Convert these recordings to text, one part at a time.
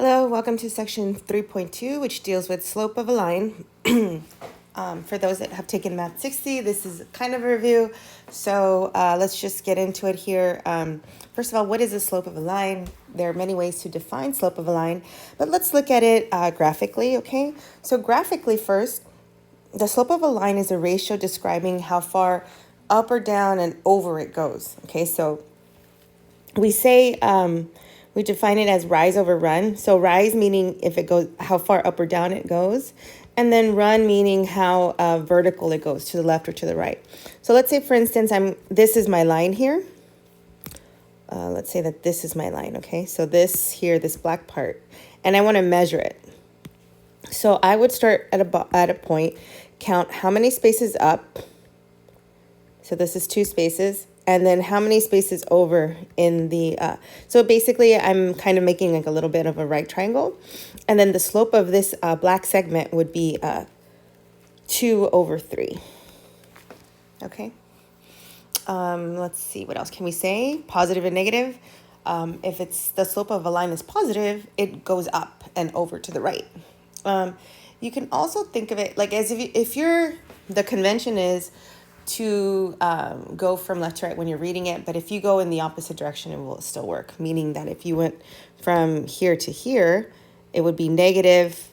Hello, welcome to section 3.2, which deals with slope of a line. For those that have taken Math 60, this is kind of a review. So let's just get into it here. First of all, what is the slope of a line? There are many ways to define slope of a line, but let's look at it graphically, okay? So graphically first, the slope of a line is a ratio describing how far up or down and over it goes, okay? So we say, we define it as rise over run. So rise meaning if it goes, how far up or down it goes. And then run meaning how vertical it goes, to the left or to the right. So let's say, for instance, this is my line here. Let's say that this is my line, okay? So this here, this black part, and I want to measure it. So I would start at a point, count how many spaces up. So this is 2 spaces. And then how many spaces over in the, so basically I'm kind of making like a little bit of a right triangle. And then the slope of this black segment would be 2 over 3. Okay. Let's see, what else can we say? Positive and negative. If it's the slope of a line is positive, it goes up and over to the right. You can also think of it like as if the convention is to go from left to right when you're reading it, but if you go in the opposite direction, it will still work, meaning that if you went from here to here, it would be negative,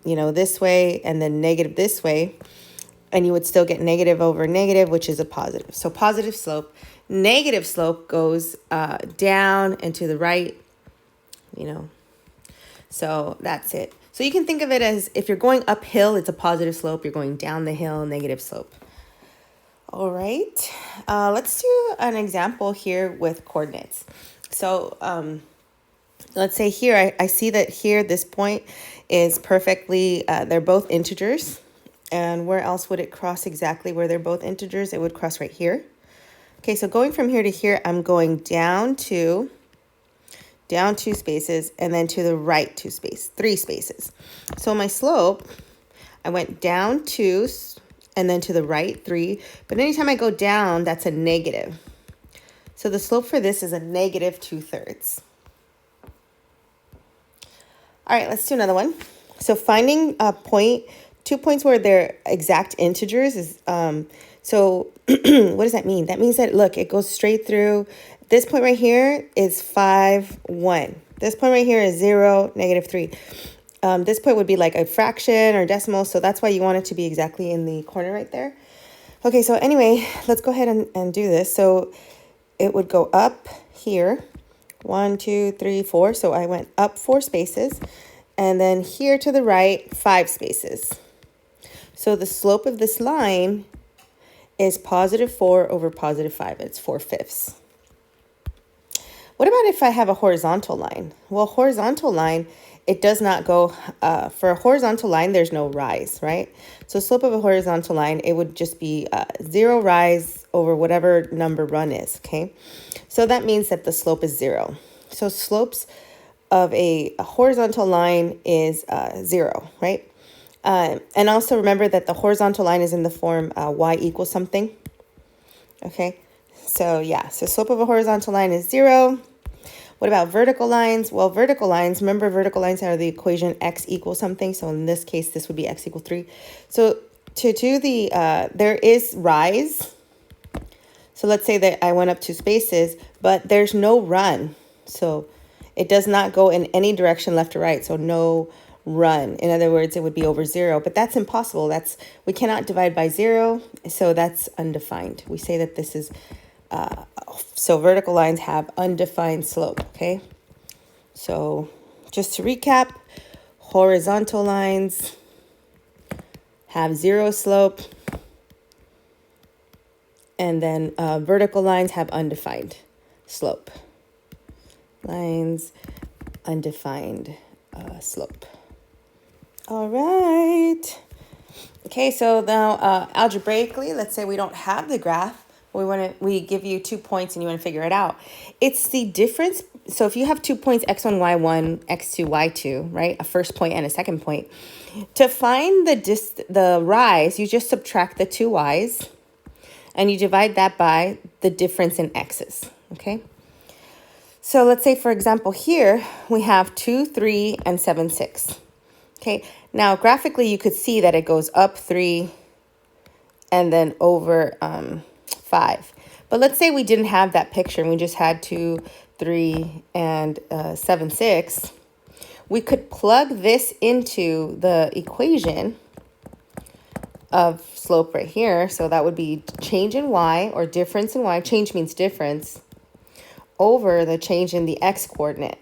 this way, and then negative this way, and you would still get negative over negative, which is a positive. So positive slope. Negative slope goes down and to the right, so that's it. So you can think of it as if you're going uphill, it's a positive slope. You're going down the hill, negative slope. All right, let's do an example here with coordinates. So let's say here, I see that here, this point is perfectly, they're both integers. And where else would it cross exactly where they're both integers? It would cross right here. Okay, so going from here to here, I'm going down 2 spaces, and then to the right 3 spaces. So my slope, I went down 2, and then to the right 3. But anytime I go down, that's a negative. So the slope for this is a negative 2/3. All right, let's do another one. So finding a point, 2 points where they're exact integers is, so what does that mean? That means that, look, it goes straight through. This point right here is 5, 1. This point right here is 0, negative 3. This point would be like a fraction or decimal, so that's why you want it to be exactly in the corner right there. Okay, so anyway, let's go ahead and do this. So it would go up here, 1, 2, 3, 4. So I went up 4 spaces, and then here to the right, 5 spaces. So the slope of this line is positive 4 over positive 5. It's 4/5. What about if I have a horizontal line? Well, horizontal line, it does not go, for a horizontal line, there's no rise, right? So slope of a horizontal line, it would just be 0 rise over whatever number run is, okay? So that means that the slope is 0. So slopes of a horizontal line is 0, right? And also remember that the horizontal line is in the form y equals something, okay? So yeah, so slope of a horizontal line is 0. What about vertical lines? Well, vertical lines, remember vertical lines are the equation x equals something. So in this case, this would be x equals 3. So to do the, there is rise. So let's say that I went up 2 spaces, but there's no run. So it does not go in any direction left or right. So no run. In other words, it would be over 0, but that's impossible. We cannot divide by 0. So that's undefined. We say that this is, so vertical lines have undefined slope, okay? So just to recap, horizontal lines have 0 slope, and then vertical lines have undefined slope. Lines, undefined slope. All right. Okay, so now algebraically, let's say we don't have the graph. We give you 2 points and you want to figure it out. It's the difference. So if you have 2 points, x1, y1, x2, y2, right? A first point and a second point. To find the rise, you just subtract the 2 y's and you divide that by the difference in x's, okay? So let's say, for example, here we have 2, 3, and 7, 6. Okay, now graphically you could see that it goes up 3 and then over 5. But let's say we didn't have that picture and we just had 2, 3, and 7, 6. We could plug this into the equation of slope right here. So that would be change in y, or difference in y. Change means difference, over the change in the x coordinate.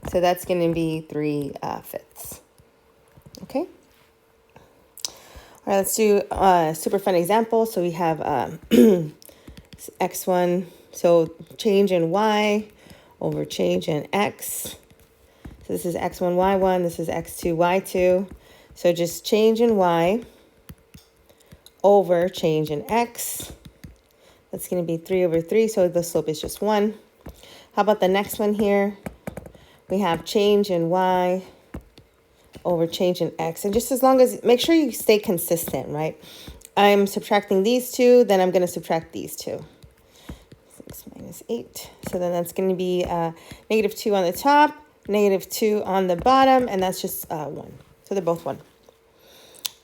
So that's going to be 3/5. Okay. All right, let's do a super fun example. So we have x1, so change in y over change in x. So this is x1, y1, this is x2, y2. So just change in y over change in x. That's going to be 3/3, so the slope is just 1. How about the next one here? We have change in y over change in x. And just as long as, make sure you stay consistent, right? I'm subtracting these two, then I'm going to subtract these two. 6 minus 8. So then that's going to be -2 on the top, -2 on the bottom, and that's just 1. So they're both 1.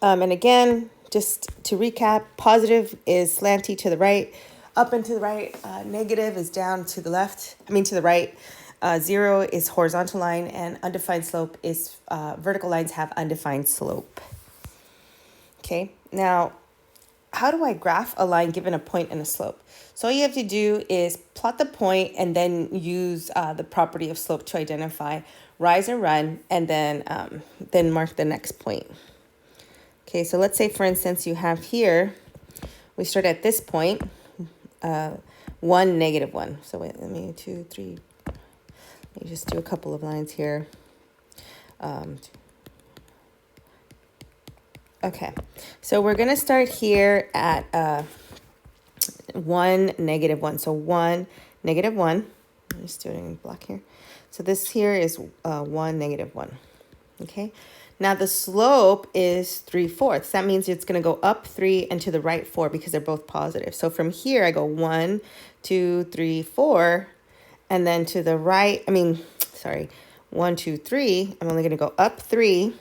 And again, just to recap, positive is slanty to the right, up and to the right, negative is down to the left, to the right. 0 is horizontal line, and undefined slope is vertical lines have undefined slope. Okay, now how do I graph a line given a point and a slope? So all you have to do is plot the point and then use the property of slope to identify rise or run, and then mark the next point. Okay, so let's say, for instance, you have here, we start at this point, 1, -1. So wait, let me 2, 3. Let me just do a couple of lines here. Okay, so we're going to start here at 1, -1. So 1, -1. I'm just doing it in black here. So this here is 1, -1. Okay, now the slope is 3/4. That means it's going to go up 3 and to the right 4 because they're both positive. So from here I go 1, 2, 3, 4. And then to the right, 1, 2, 3. I'm only going to go up 3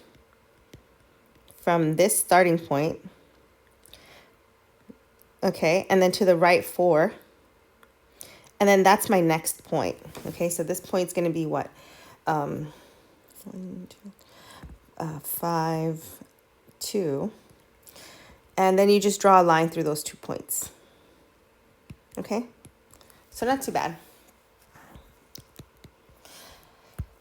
from this starting point. Okay, and then to the right 4. And then that's my next point. Okay, so this point's going to be what? 5, 2. And then you just draw a line through those 2 points. Okay, so not too bad.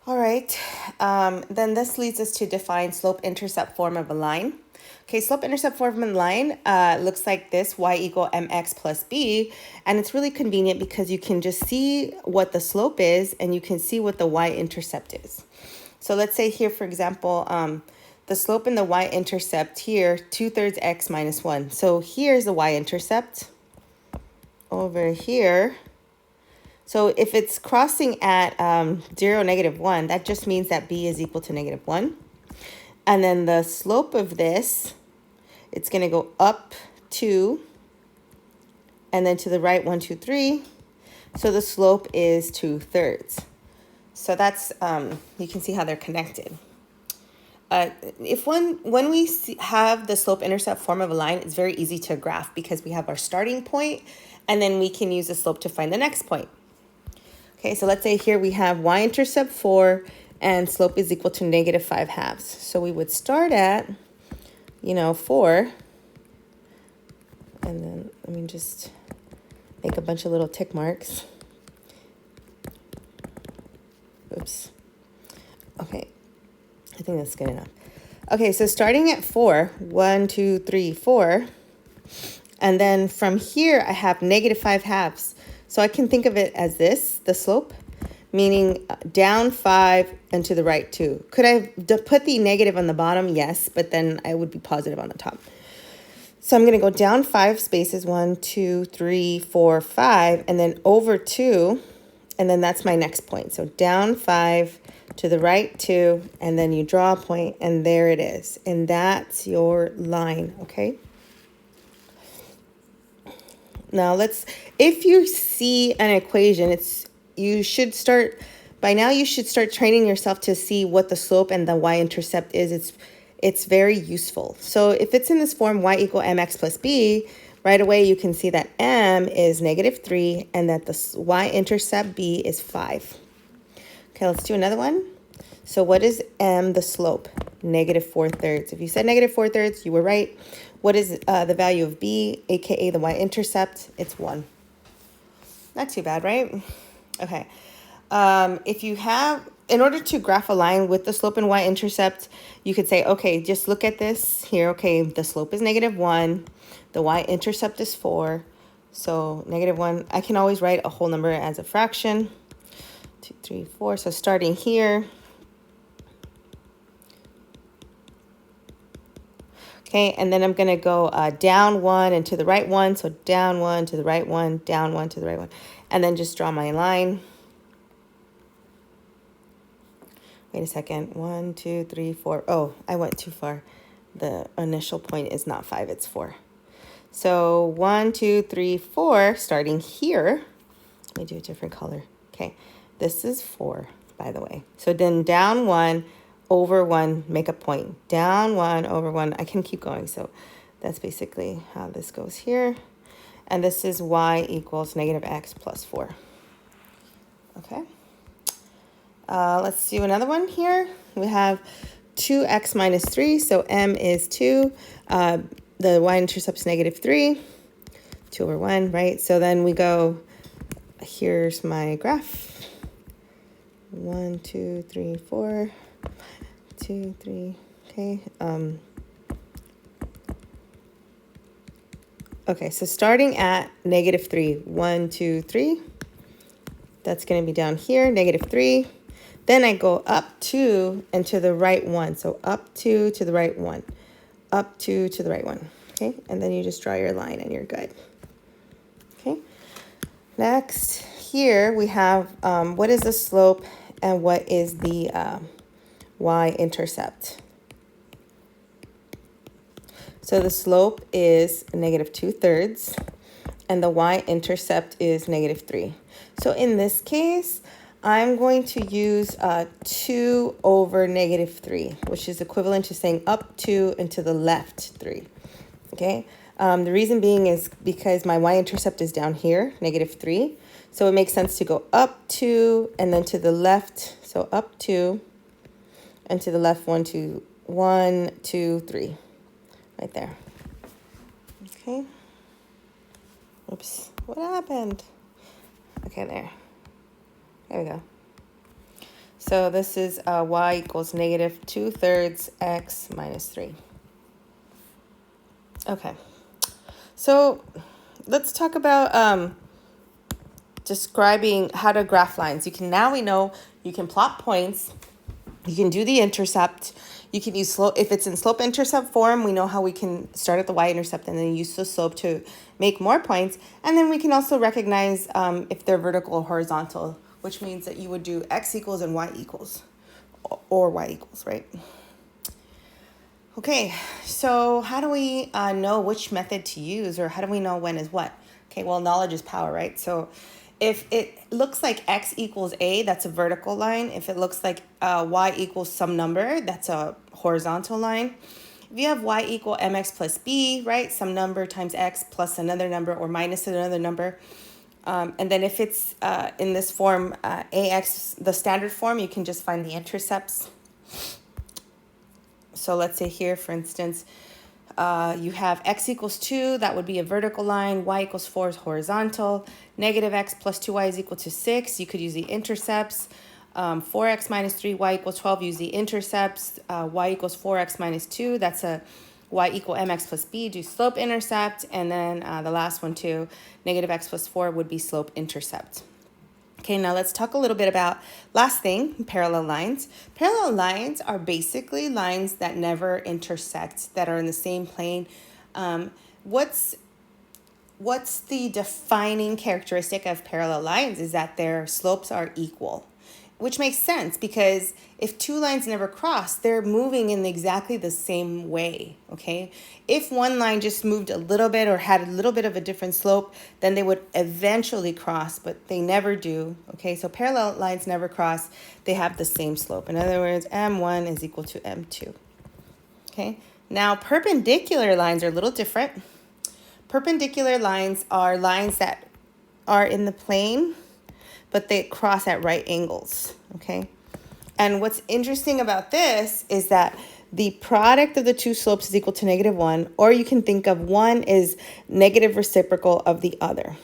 All right, then this leads us to define slope-intercept form of a line. Okay, slope-intercept form of a line looks like this, y equal mx plus b, and it's really convenient because you can just see what the slope is and you can see what the y-intercept is. So let's say here, for example, the slope in the y-intercept here, 2/3 x minus 1. So here's the y-intercept over here. So if it's crossing at 0, -1, that just means that b is equal to -1. And then the slope of this, it's going to go up 2, and then to the right 1, 2, 3. So the slope is 2/3. So that's, you can see how they're connected. When we have the slope-intercept form of a line, it's very easy to graph because we have our starting point, and then we can use the slope to find the next point. Okay, so let's say here we have y-intercept 4 and slope is equal to -5/2. So we would start at, 4. And then let me just make a bunch of little tick marks. Oops. Okay, I think that's good enough. Okay, so starting at 4, 1, 2, 3, 4. And then from here, I have -5/2. So I can think of it as this, the slope, meaning down 5 and to the right 2. Could I put the negative on the bottom? Yes, but then I would be positive on the top. So I'm going to go down 5 spaces, 1, 2, 3, 4, 5, and then over 2, and then that's my next point. So down 5, to the right 2, and then you draw a point, and there it is. And that's your line, okay? Now if you see an equation, it's you should start, by now you should start training yourself to see what the slope and the y-intercept is. It's very useful. So if it's in this form y equal mx plus b, right away you can see that m is -3 and that the y-intercept b is 5. Okay, let's do another one. So what is m, the slope? -4/3. If you said -4/3, you were right. What is the value of b, aka the y-intercept? It's 1. Not too bad, right? Okay. If you have, in order to graph a line with the slope and y-intercept, you could say, okay, just look at this here. Okay, the slope is -1. The y-intercept is 4. So -1, I can always write a whole number as a fraction. 2, 3, 4. So starting here. Okay, and then I'm going to go down 1 and to the right 1. So down 1 to the right 1, down 1 to the right 1. And then just draw my line. Wait a second. 1, 2, 3, 4. Oh, I went too far. The initial point is not 5, it's 4. So 1, 2, 3, 4, starting here. Let me do a different color. Okay, this is 4, by the way. So then down 1 over 1, make a point. Down 1 over 1. I can keep going. So that's basically how this goes here. And this is y equals -x plus 4. Okay. Let's do another one here. We have 2x minus 3. So m is 2. The y-intercept is -3. 2 over 1, right? So then we go, here's my graph. 1, 2, 3, 4. 2, 3, okay. Okay, so starting at -3, 1, 2, 3. That's going to be down here, -3. Then I go up 2 and to the right 1. So up 2 to the right 1. Up 2 to the right 1. Okay, and then you just draw your line and you're good. Okay, next here we have what is the slope and what is the y-intercept. So the slope is -2/3 and the y-intercept is -3. So in this case, I'm going to use 2 over -3, which is equivalent to saying up 2 and to the left 3. Okay, the reason being is because my y-intercept is down here, -3. So it makes sense to go up 2 and then to the left. So up 2 and to the left 1, 2, 1, 2, 3. Right there. Okay. Oops. What happened? Okay, there. There we go. So this is y equals -2/3 x minus 3. Okay. So let's talk about describing how to graph lines. We know you can plot points. You can do the intercept. You can use slope. If it's in slope-intercept form, we know how we can start at the y-intercept and then use the slope to make more points. And then we can also recognize if they're vertical or horizontal, which means that you would do x equals and y equals, or y equals, right? Okay, so how do we know which method to use, or how do we know when is what? Okay, well, knowledge is power, right? So if it looks like x equals a, that's a vertical line. If it looks like y equals some number, that's a horizontal line. If you have y equal mx plus b, right, some number times x plus another number or minus another number. And then if it's in this form, ax, the standard form, you can just find the intercepts. So let's say here, for instance, you have x equals 2, that would be a vertical line, y equals 4 is horizontal, -x plus 2y is equal to 6, you could use the intercepts, 4x minus 3, y equals 12, use the intercepts, y equals 4x minus 2, that's a y equal mx plus b, do slope intercept, and then the last one too, -x plus 4 would be slope intercept. Okay, now let's talk a little bit about, last thing, parallel lines. Parallel lines are basically lines that never intersect, that are in the same plane. What's the defining characteristic of parallel lines is that their slopes are equal. which makes sense because if two lines never cross, they're moving in exactly the same way, okay? If one line just moved a little bit or had a little bit of a different slope, then they would eventually cross, but they never do, okay? So parallel lines never cross. They have the same slope. In other words, M1 is equal to M2, okay? Now, perpendicular lines are a little different. Perpendicular lines are lines that are in the plane, but they cross at right angles, okay? And what's interesting about this is that the product of the two slopes is equal to -1, or you can think of one is negative reciprocal of the other.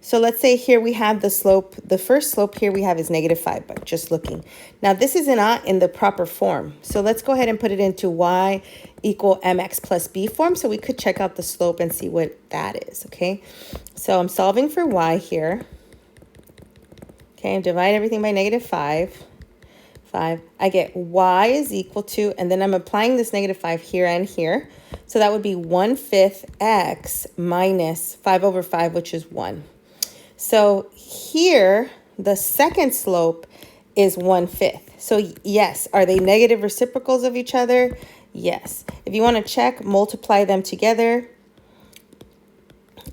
So let's say here we have the slope, the first slope here we have is -5, but just looking. Now this is not in the proper form. So let's go ahead and put it into y equal mx plus b form so we could check out the slope and see what that is, okay? So I'm solving for y here. Okay, and divide everything by -5. I get y is equal to, and then I'm applying this -5 here and here. So that would be 1/5 x minus 5/5, which is 1. So here, the second slope is 1/5. So yes, are they negative reciprocals of each other? Yes. If you want to check, multiply them together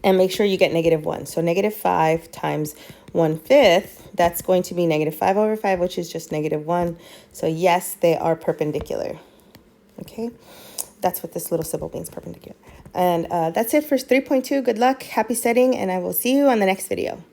and make sure you get -1. So -5 times 1/5, that's going to be -5/5, which is just -1. So yes, they are perpendicular. Okay, that's what this little symbol means, perpendicular. And that's it for 3.2. Good luck, happy studying, and I will see you on the next video.